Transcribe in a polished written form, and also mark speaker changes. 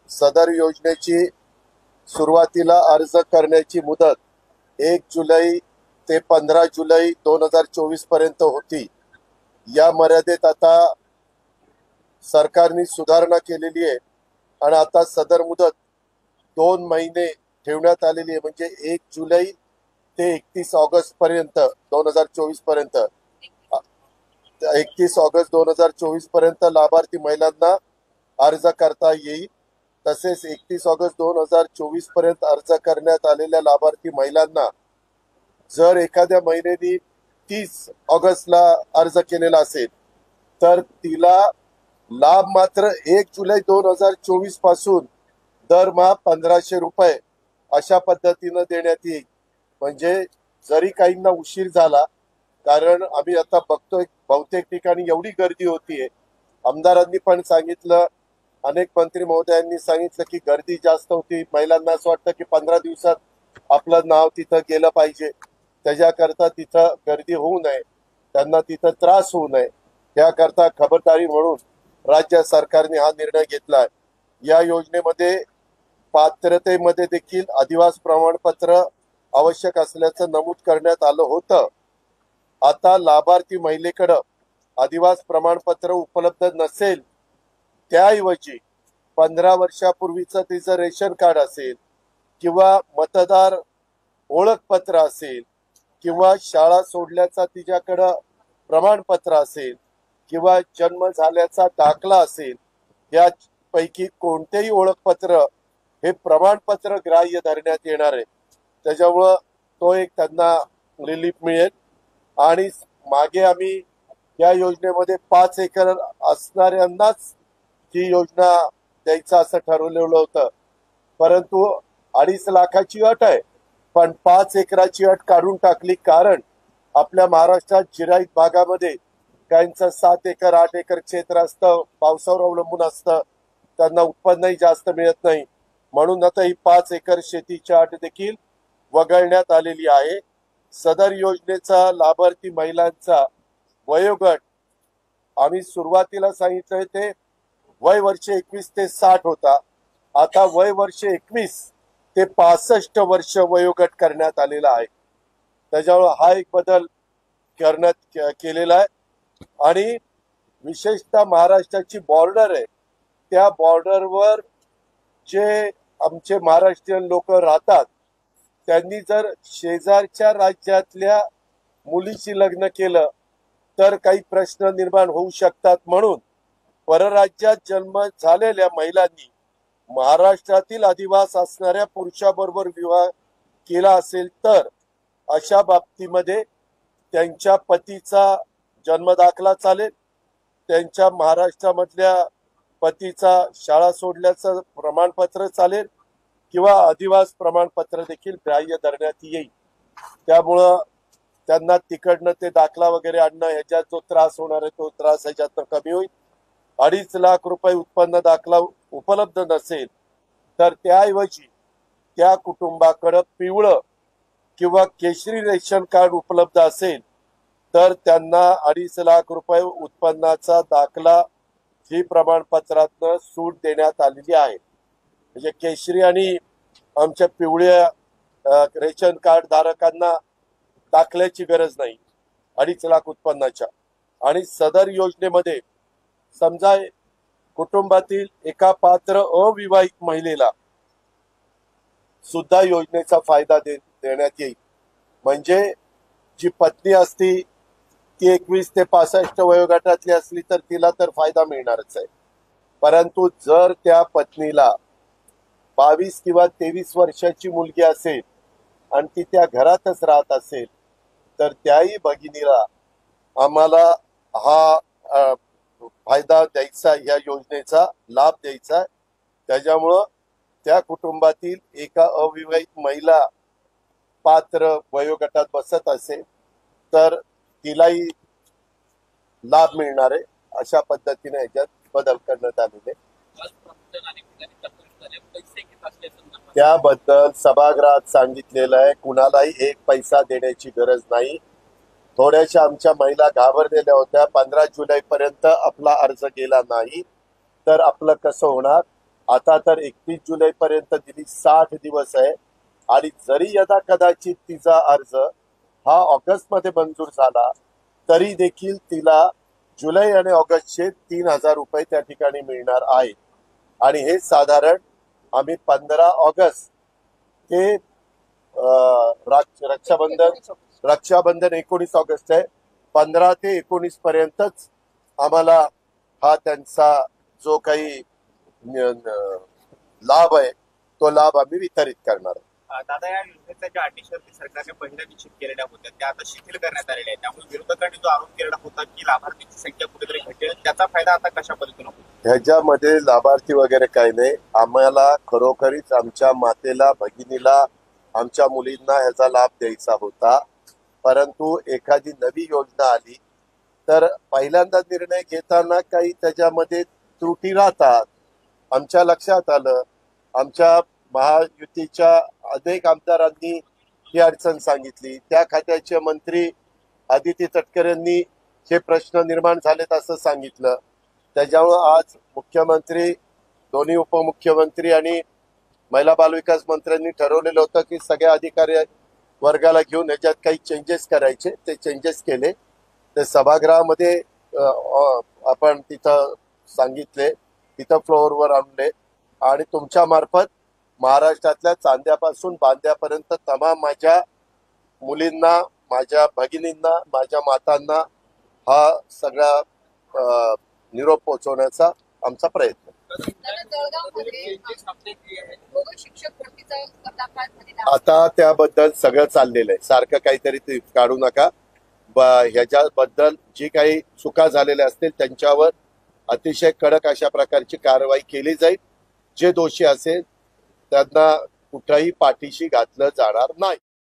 Speaker 1: सदर योजनेची सुरुवातीला अर्ज करण्याची मुदत 1 जुलै ते 15 जुलै 2024 पर्यंत होती। या मर्यादेत आता सरकारने सुधारणा केलेली आहे आणि आता सदर मुदत 2 महिने ठेवण्यात आलेली आहे, म्हणजे 1 जुलै ते 31 ऑगस्ट पर्यंत 2024 पर्यंत 31 ऑगस्ट 2024 पर्यंत लाभार्थी महिलांना अर्ज करता येईल। तसेच 31 ऑगस्ट 2024 पर्यंत अर्ज करण्यात आलेल्या लाभार्थी महिलांना जर एखाद्या महिलेने 30 ऑगस्टला अर्ज केलेला असेल तर तिला लाभ मात्र 1 जुलै 2024 पासून दरमहा 1500 रुपये अशा पद्धतीने देण्यात येईल। म्हणजे जरी काहींना उशीर झाला, कारण आम्ही आता बघतोय बहुतेक ठिकाणी एवढी गर्दी होतीये, आमदारांनी पण सांगितलं, अनेक मंत्री महोदयांनी सांगितलं की गर्दी जास्त होती, महिलांना असं वाटतं की 15 दिवसात आपलं नाव तिथं गेलं पाहिजे, त्याच्याकरता तिथं गर्दी होऊ नये, त्यांना तिथं त्रास होऊ नये, याकरता खबरदारी म्हणून राज्य सरकारने हा निर्णय घेतला आहे। या योजनेमध्ये पात्रतेमध्ये देखील अधिवास प्रमाणपत्र आवश्यक असल्याचं नमूद करण्यात आलं होतं। आता लाभार्थी महिलेकडे अधिवास प्रमाणपत्र उपलब्ध नसेल, त्याऐवजी 15 वर्षापूर्वीचं तिचं रेशन कार्ड असेल किंवा मतदार ओळखपत्र असेल किंवा शाळा सोडल्याचा तिच्याकडं प्रमाणपत्र असेल किंवा जन्म झाल्याचा दाखला असेल, यापैकी कोणतेही ओळखपत्र हे प्रमाणपत्र ग्राह्य धरण्यात येणार आहे। त्याच्यामुळं तो एक त्यांना रिलीफ मिळेल। आणि मागे आम्ही या योजनेमध्ये 5 एकर असणाऱ्यांनाच ही योजना द्यायचं असं ठरवलेलं होतं, परंतु 2.5 लाखाची अट आहे, पण 5 एकराची अट काढून टाकली, कारण आपल्या महाराष्ट्रात जिरायत भागामध्ये काहींचं 7 एकर 8 एकर क्षेत्र असतं, पावसावर अवलंबून असतं, त्यांना उत्पन्नही जास्त मिळत नाही, म्हणून आता ही 5 एकर शेतीची अट देखील वगळण्यात आलेली आहे। सदर योजनेचा लाभार्थी महिलांचा वयोगट आम्ही सुरुवातीला सांगितलं ते वय वर्ष 21 ते 60 होता, आता वय वर्ष 21 ते 65 वर्ष वयोगट करण्यात आलेला आहे। त्याच्यामुळे हा एक बदल करण्यात केलेला आहे। आणि विशेषतः महाराष्ट्राची बॉर्डर आहे, त्या बॉर्डरवर जे आमचे महाराष्ट्रीयन लोक राहतात, त्यांनी जर शेजारच्या राज्यातल्या मुलीशी लग्न केलं तर काही प्रश्न निर्माण होऊ शकतात, म्हणून परराज्यात जन्म झालेल्या महिलांनी महाराष्ट्रातील अधिवास असणाऱ्या पुरुषाबरोबर विवाह केला असेल तर अशा बाबतीमध्ये त्यांच्या पतीचा जन्म दाखला चालेल, त्यांच्या महाराष्ट्रामधल्या पतीचा शाळा सोडल्याचं प्रमाणपत्र चालेल किंवा अधिवास प्रमाणपत्र देखील ग्राह्य धरण्यात येईल। त्यामुळं त्यांना तिकडनं ते दाखला वगैरे आणणं ह्याच्यात जो त्रास होणार आहे तो त्रास ह्याच्यातनं कमी होईल। 2.5 लाख रुपये उत्पन्न दाखला उपलब्ध नसेल तर त्याऐवजी त्या कुटुंबाकडे पिवळं किंवा केशरी रेशन कार्ड उपलब्ध असेल तर त्यांना 2.5 लाख रुपये उत्पन्नाचा दाखला ही प्रमाणपत्रातनं सूट देण्यात आलेली आहे। म्हणजे केशरी आणि आमच्या पिवळ्या रेशन कार्ड धारकांना दाखल्याची गरज नाही 2.5 लाख उत्पन्नाच्या। आणि सदर योजनेमध्ये समजा कुटुंबातील एका पात्र अविवाहित महिलेला सुद्धा योजनेचा फायदा देण्यात येईल। म्हणजे जी पत्नी असती ती 21 ते 65 वयोगटातली असली तर तिला तर फायदा मिळणारच आहे, परंतु जर त्या पत्नीला 22 किंवा 23 वर्षाची मुलगी असेल आणि ती त्या घरातच राहत असेल तर त्याही भगिनीला आम्हाला हा फायदा द्यायचा, या योजनेचा लाभ द्यायचा। त्याच्यामुळं त्या कुटुंबातील एका अविवाहित महिला पात्र वयोगटात बसत असेल तर तिलाही लाभ मिळणार आहे। अशा पद्धतीने याच्यात बदल करण्यात आलेले। त्याबद्दल सभागृहात सांगितलेलं आहे, कुणालाही 1 पैसा देण्याची गरज नाही। थोड्याशा आमच्या महिला घाबरलेल्या होत्या, 15 जुलै पर्यंत आपला अर्ज गेला नाही तर आपलं कसं होणार, आता तर 31 जुलै पर्यंत दिली, 60 दिवस आहे. आणि जरी यदा कदाचित तिचा अर्ज हा ऑगस्ट मध्ये मंजूर झाला तरी देखील तिला जुलै आणि ऑगस्टचे 3,000 रुपये त्या ठिकाणी मिळणार आहेत. आणि हे साधारण आम्ही 15 ऑगस्ट ते रक्षाबंधन 19 ऑगस्ट आहे, 15 ते 19 पर्यंतच आम्हाला हा त्यांचा जो काही लाभ आहे तो लाभ आम्ही वितरित करणार.
Speaker 2: दादा, या योजनेच्या ज्या अटी शर्ती सरकारने पहिल्या निश्चित केलेल्या होत्या त्या आता शिथिल करण्यात आलेल्या आहेत. त्यामुळे विरोधकांनी जो आरोप केलेला होता की लाभार्थीची संख्या कुठेतरी घटेल, त्याचा फायदा आता कशा पद्धतीने होतो?
Speaker 1: ह्याच्यामध्ये लाभार्थी वगैरे काही नाही. आम्हाला खरोखरीच आमच्या मातेला, भगिनीला, आमच्या मुलींना ह्याचा लाभ द्यायचा होता. परंतु एखादी नवी योजना आली तर पहिल्यांदा निर्णय घेताना काही त्याच्यामध्ये त्रुटी राहतात. आमच्या लक्षात आलं, आमच्या महायुतीच्या अनेक आमदारांनी ही अडचण सांगितली. त्या खात्याचे मंत्री आदिती तटकरे यांनी हे प्रश्न निर्माण झालेत असं सांगितलं. त्याच्यामुळे आज मुख्यमंत्री, दोन्ही उपमुख्यमंत्री आणि महिला बालविकास मंत्र्यांनी ठरवलेलं होतं की सगळ्या अधिकारी वर्गाला घेऊन ह्याच्यात काही चेंजेस करायचे. ते चेंजेस केले, ते सभागृहामध्ये आपण तिथं सांगितले, तिथं फ्लोअरवर आणले. आणि तुमच्या मार्फत महाराष्ट्रातल्या चांद्यापासून बांद्यापर्यंत तमाम माझ्या मुलींना, माझ्या भगिनींना, माझ्या मातांना हा सगळा निरोप पोहोचवण्याचा आमचा प्रयत्न. आता त्याबद्दल सगळं चाललेलं आहे, सारखं काहीतरी ते काढू नका. ह्याच्याबद्दल जी काही चुका झालेल्या असतील त्यांच्यावर अतिशय कडक अशा प्रकारची कारवाई केली जाईल. जे दोषी असेल त्यांना कुठल्याही पाठीशी घातलं जाणार नाही.